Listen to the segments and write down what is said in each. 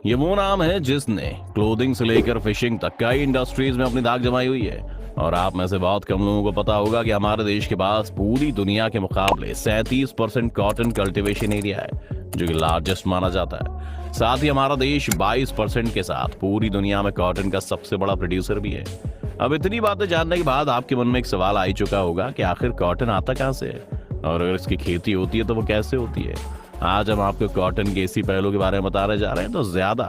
ये वो नाम है जिसने क्लोथिंग से लेकर फिशिंग तक कई इंडस्ट्रीज में अपनी दाग जमाई हुई है। और आप में से बहुत कम लोगों को पता होगा कि हमारे देश के पास पूरी दुनिया के मुकाबले 37% कॉटन कल्टीवेशन एरिया है, जो कि लार्जेस्ट माना जाता है। साथ ही हमारा देश 22% के साथ पूरी दुनिया में कॉटन का सबसे बड़ा प्रोड्यूसर भी है। अब इतनी बातें जानने के बाद आपके मन में एक सवाल आ ही चुका होगा कि आखिर कॉटन आता कहाँ से है, और अगर इसकी खेती होती है तो वो कैसे होती है। आज हम आपको कॉटन के इसी पहलू के बारे में बताने जा रहे हैं, तो ज्यादा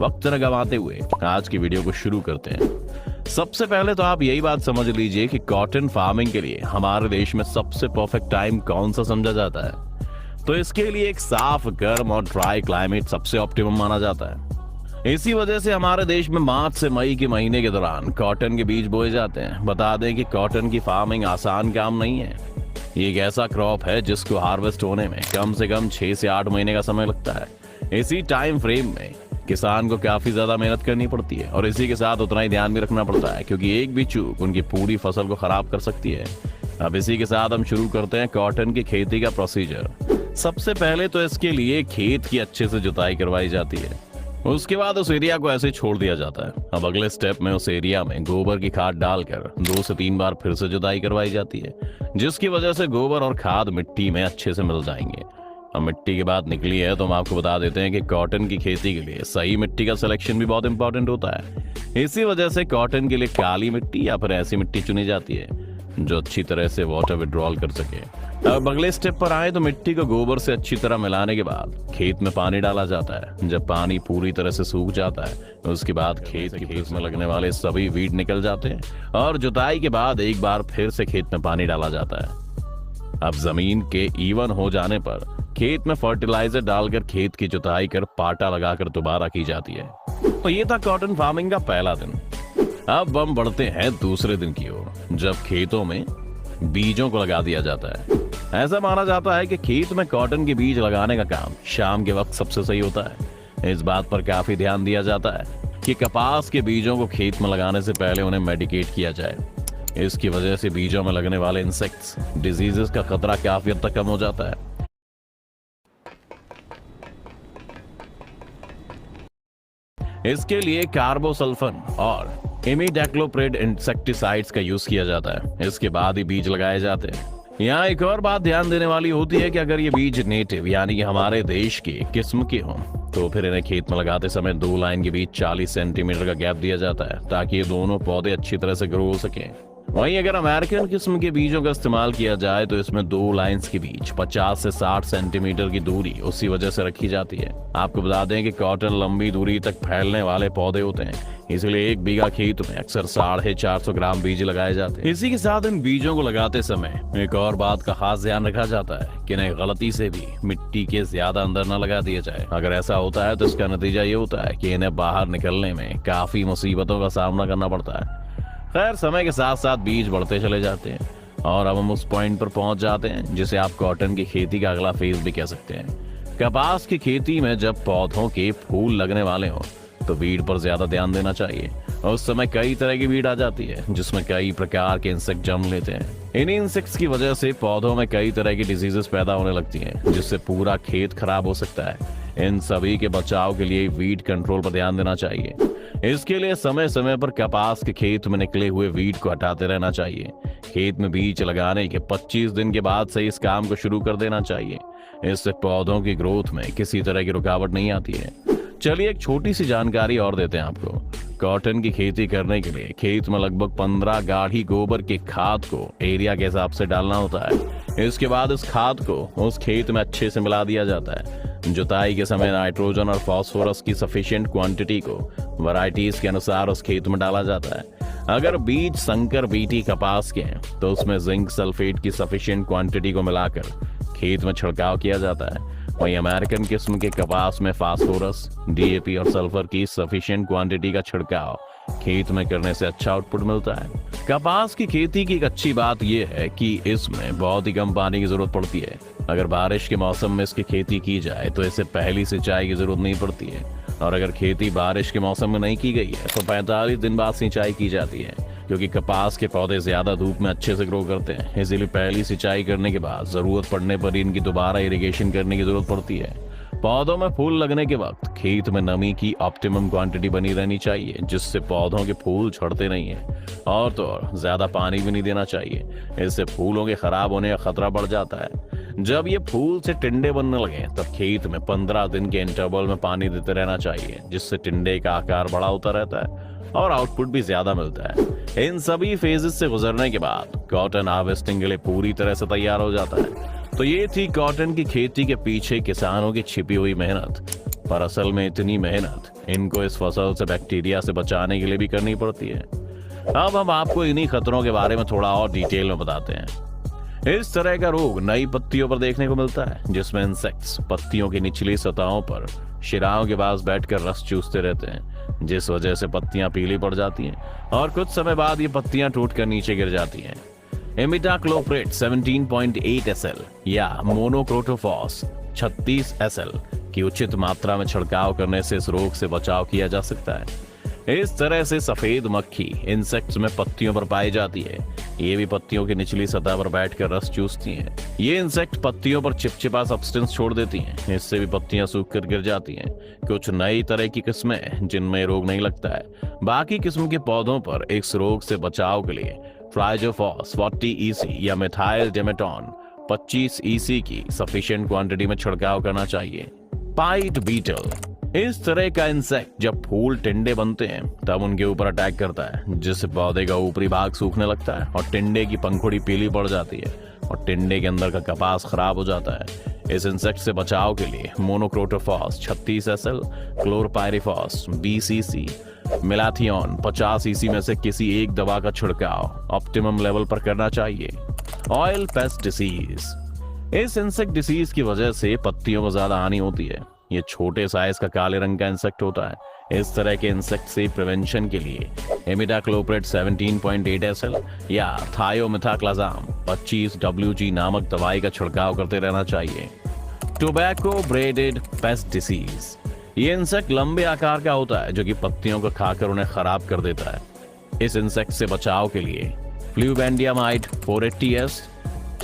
वक्त न गंवाते हुए आज की वीडियो को शुरू करते हैं। सबसे पहले तो आप यही बात समझ लीजिए कि कॉटन फार्मिंग के लिए हमारे देश में सबसे परफेक्ट टाइम कौन सा समझा जाता है। तो इसके लिए एक साफ, गर्म और ड्राई क्लाइमेट सबसे ऑप्टिमम माना जाता है। इसी वजह से हमारे देश में मार्च से मई के महीने के दौरान कॉटन के बीज बोए जाते हैं। बता दें कि कॉटन की फार्मिंग आसान काम नहीं है। ये एक ऐसा क्रॉप है जिसको हार्वेस्ट होने में कम से कम 6 से 8 महीने का समय लगता है। इसी टाइम फ्रेम में किसान को काफी ज्यादा मेहनत करनी पड़ती है, और इसी के साथ उतना ही ध्यान भी रखना पड़ता है, क्योंकि एक भी चूक उनकी पूरी फसल को खराब कर सकती है। अब इसी के साथ हम शुरू करते हैं कॉटन की खेती का प्रोसीजर। सबसे पहले तो इसके लिए खेत की अच्छे से जुताई करवाई जाती है। उसके बाद उस एरिया को ऐसे छोड़ दिया जाता है। अब अगले स्टेप में उस एरिया में गोबर की खाद डालकर 2 से 3 बार फिर से जुताई करवाई जाती है, जिसकी वजह से गोबर और खाद मिट्टी में अच्छे से मिल जाएंगे। अब मिट्टी की बात निकली है तो हम आपको बता देते हैं कि कॉटन की खेती के लिए सही मिट्टी का सिलेक्शन भी बहुत इंपॉर्टेंट होता है। इसी वजह से कॉटन के लिए काली मिट्टी या फिर ऐसी मिट्टी चुनी जाती है जो अच्छी तरह से वाटर विड्रॉल कर सके। अब अगले स्टेप पर आए तो मिट्टी को गोबर से अच्छी तरह मिलाने के बाद खेत में पानी डाला जाता है। जब पानी पूरी तरह से सूख जाता है तो उसके बाद खेत में लगने वाले सभी वीड निकल जाते हैं, और जुताई के बाद एक बार फिर से खेत में पानी डाला जाता है। अब जमीन के इवन हो जाने पर खेत में फर्टिलाइजर डालकर खेत की जुताई कर पाटा लगाकर दोबारा की जाती है। तो ये था कॉटन फार्मिंग का पहला दिन। अब हम बढ़ते हैं दूसरे दिन की ओर, जब खेतों में बीजों को लगा दिया जाता है। ऐसा माना जाता है कि खेत में कॉटन के बीज लगाने का काम शाम के वक्त सबसे सही होता है। इस बात पर काफी ध्यान दिया जाता है कि कपास के बीजों को खेत में लगाने से पहले उन्हें मेडिकेट किया जाए। इसकी वजह से बीजों में लगने वाले इंसेक्ट्स, डिजीजेस का खतरा काफी हद तक कम हो जाता है। इसके लिए कार्बोसल्फन और इमिडाक्लोप्रिड इंसेक्टिसाइड्स का यूज किया जाता है। इसके बाद ही बीज लगाए जाते हैं। यहाँ एक और बात ध्यान देने वाली होती है कि अगर ये बीज नेटिव यानी कि हमारे देश के किस्म के हों तो फिर इन्हें खेत में लगाते समय 2 लाइन के बीच 40 सेंटीमीटर का गैप दिया जाता है, ताकि ये दोनों पौधे अच्छी तरह से ग्रो हो सकें। वहीं अगर अमेरिकन किस्म के बीजों का इस्तेमाल किया जाए तो इसमें 2 लाइंस के बीच 50 से 60 सेंटीमीटर की दूरी उसी वजह से रखी जाती है। आपको बता दें कि कॉटन लंबी दूरी तक फैलने वाले पौधे होते हैं, इसलिए 1 बीघा खेत में अक्सर 450 ग्राम बीज लगाए जाते हैं। इसी के साथ इन बीजों को लगाते समय एक और बात का खास ध्यान रखा जाता है कि इन्हें गलती से भी मिट्टी के ज्यादा अंदर न लगा दिया जाए। अगर ऐसा होता है तो इसका नतीजा ये होता है कि इन्हें बाहर निकलने में काफी मुसीबतों का सामना करना पड़ता है। खैर, समय के साथ साथ बीज बढ़ते चले जाते हैं, और अब हम उस पॉइंट पर पहुंच जाते हैं जिसे आप कॉटन की खेती का अगला फेज भी कह सकते हैं। कपास की खेती में जब पौधों के फूल लगने वाले हों तो वीड पर ज्यादा ध्यान देना चाहिए। उस समय कई तरह की वीड आ जाती है जिसमें कई प्रकार के इंसेक्ट जन्म लेते हैं। इन इंसेक्ट्स की वजह से पौधों में कई तरह की डिजीजेस पैदा होने लगती हैं, जिससे पूरा खेत खराब हो सकता है। इन सभी के बचाव के लिए वीड कंट्रोल पर ध्यान देना चाहिए। इसके लिए समय समय पर कपास के खेत में निकले हुए वीड को हटाते रहना चाहिए। खेत में बीज लगाने के 25 दिन के बाद से इस काम को शुरू कर देना चाहिए। इससे पौधों की ग्रोथ में किसी तरह की रुकावट नहीं आती है। चलिए एक छोटी सी जानकारी और देते हैं आपको। कॉटन की खेती करने के लिए खेत में लगभग 15 गाढ़ी गोबर की खाद को एरिया के हिसाब से डालना होता है। इसके बाद इस खाद को उस खेत में अच्छे से मिला दिया जाता है। जुताई के समय नाइट्रोजन और फास्फोरस की सफिशिएंट क्वांटिटी को वैरायटीज के अनुसार उस खेत में डाला जाता है। अगर बीज संकर बीटी कपास के हैं तो उसमें जिंक सल्फेट की सफिशिएंट क्वांटिटी को मिलाकर खेत में छिड़काव किया जाता है। वहीं अमेरिकन किस्म के कपास में फास्फोरस, डीएपी और सल्फर की सफिशिएंट क्वांटिटी का छिड़काव खेत में करने से अच्छा आउटपुट मिलता है। कपास की खेती की एक अच्छी बात यह है कि इसमें बहुत ही कम पानी की जरूरत पड़ती है। अगर बारिश के मौसम में इसकी खेती की जाए तो इसे पहली सिंचाई की जरूरत नहीं पड़ती है, और अगर खेती बारिश के मौसम में नहीं की गई है तो 45 दिन बाद सिंचाई की जाती है, क्योंकि कपास के पौधे ज्यादा धूप में अच्छे से ग्रो करते हैं। इसीलिए पहली सिंचाई करने के बाद जरूरत पड़ने पर इनकी दोबारा इरिगेशन करने की जरूरत पड़ती है। पौधों में फूल लगने के वक्त खेत में नमी की ऑप्टिमम क्वांटिटी बनी रहनी चाहिए, जिससे पौधों के फूल झड़ते नहीं हैं। और तो और ज्यादा पानी भी नहीं देना चाहिए, इससे फूलों के खराब होने का खतरा बढ़ जाता है। जब ये फूल से टिंडे बनने लगे तब खेत में 15 दिन के इंटरवल में पानी देते रहना चाहिए, जिससे टिंडे का आकार बड़ा होता रहता है और आउटपुट भी ज्यादा मिलता है। इन सभी फेजेस से गुजरने के बाद कॉटन हार्वेस्टिंग के लिए पूरी तरह से तैयार हो जाता है। तो ये थी कॉटन की खेती के पीछे किसानों की छिपी हुई मेहनत। पर असल में इतनी मेहनत इनको इस फसल से बैक्टीरिया से बचाने के लिए भी करनी पड़ती है। अब हम आपको इन्हीं खतरों के बारे में थोड़ा और डिटेल में बताते हैं। इस तरह का रोग नई पत्तियों पर देखने को मिलता है, जिसमें इंसेक्ट्स पत्तियों की निचली सतहों पर शिराओं के पास बैठकर रस चूसते रहते हैं, जिस वजह से पत्तियां पीली पड़ जाती हैं और कुछ समय बाद ये पत्तियां टूटकर नीचे गिर जाती हैं। इमिडाक्लोप्रिड 17.8 SL या मोनोक्रोटोफॉस 36 SL की उचित मात्रा में छिड़काव करने से इस रोग से बचाव किया जा सकता है। इस तरह से सफेद मक्खी इंसेक्ट्स में पत्तियों पर पाई जाती है। ये भी पत्तियों की निचली सतह पर बैठकर रस चूसती हैं। ये इंसेक्ट पत्तियों पर चिपचिपा सब्सटेंस छोड़ देती हैं, इससे भी पत्तियां सूखकर गिर जाती हैं। कुछ नई तरह की किस्में हैं जिनमें रोग नहीं लगता है। बाकी किस्म के पौधों पर इस रोग से बचाव के लिए फ्लाइजोफॉस 40 EC या मिथाइल डेमेटॉन 25 EC की सफिशिएंट क्वांटिटी में छिड़काव करना चाहिए। पाइट बीटल इस तरह का इंसेक्ट जब फूल टिंडे बनते हैं तब उनके ऊपर अटैक करता है, जिससे पौधे का ऊपरी भाग सूखने लगता है और टिंडे की पंखुड़ी पीली पड़ जाती है और टिंडे के अंदर का कपास खराब हो जाता है। इस इंसेक्ट से बचाव के लिए मोनोक्रोटोफॉस 36 SL, क्लोरपाइरिफॉस 20 EC, मिलाथियन 50 EC में से किसी एक दवा का छिड़काव ऑप्टिमम लेवल पर करना चाहिए। ऑयल पेस्ट डिसीज इस इंसेक्ट डिसीज की वजह से पत्तियों को ज्यादा हानि होती है। ये छोटे साइज का काले रंग का इंसेक्ट होता है। इस तरह के इंसेक्ट से प्रिवेंशन के लिए इमिडाक्लोप्रिड 17.8 SL या थायोमिथाक्लाजाम 25 WG नामक दवाई का छिड़काव करते रहना चाहिए। टोबैको ब्रेडेड पेस्ट डिसीज ये इंसेक्ट लंबे आकार का होता है जो कि पत्तियों को खाकर उन्हें खराब कर देता है। इस इंसेक्ट से बचाव के लिए फ्लूबेंडियामाइड 480S,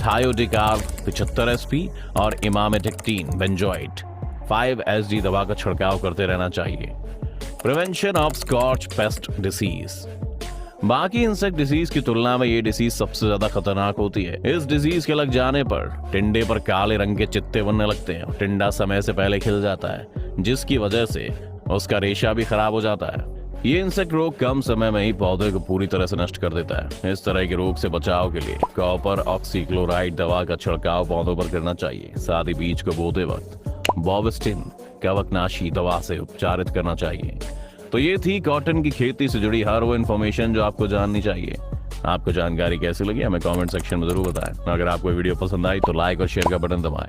थायोडिकार्ब 75 SP और इमामेटिक्टिन बेंजोइट 5 SG दवा का छिड़काव करते रहना चाहिए। Prevention of scotch pest disease बाकी इंसेक्ट डिसीज की तुलना में ये डिसीज सबसे ज्यादा खतरनाक होती है। इस डिसीज के लग जाने पर टिंडे पर काले रंग के चित्ते बनने लगते हैं और टिंडा समय से पहले खिल जाता है, जिसकी वजह से उसका रेशा भी खराब हो जाता है। ये इंसेक्ट रोग कम समय में ही पौधे को पूरी तरह से नष्ट कर देता है। इस तरह के रोग से बचाव के लिए कॉपर ऑक्सीक्लोराइड दवा का छिड़काव पौधों पर करना चाहिए। साथ ही बीज को बोते वक्त बॉविस्टिन कवकनाशी दवा से उपचारित करना चाहिए। तो ये थी कॉटन की खेती से जुड़ी हर वो इन्फॉर्मेशन जो आपको जाननी चाहिए। आपको जानकारी कैसी लगी हमें कमेंट सेक्शन में जरूर बताएं। अगर आपको वीडियो पसंद आई तो लाइक और शेयर का बटन दबाएं।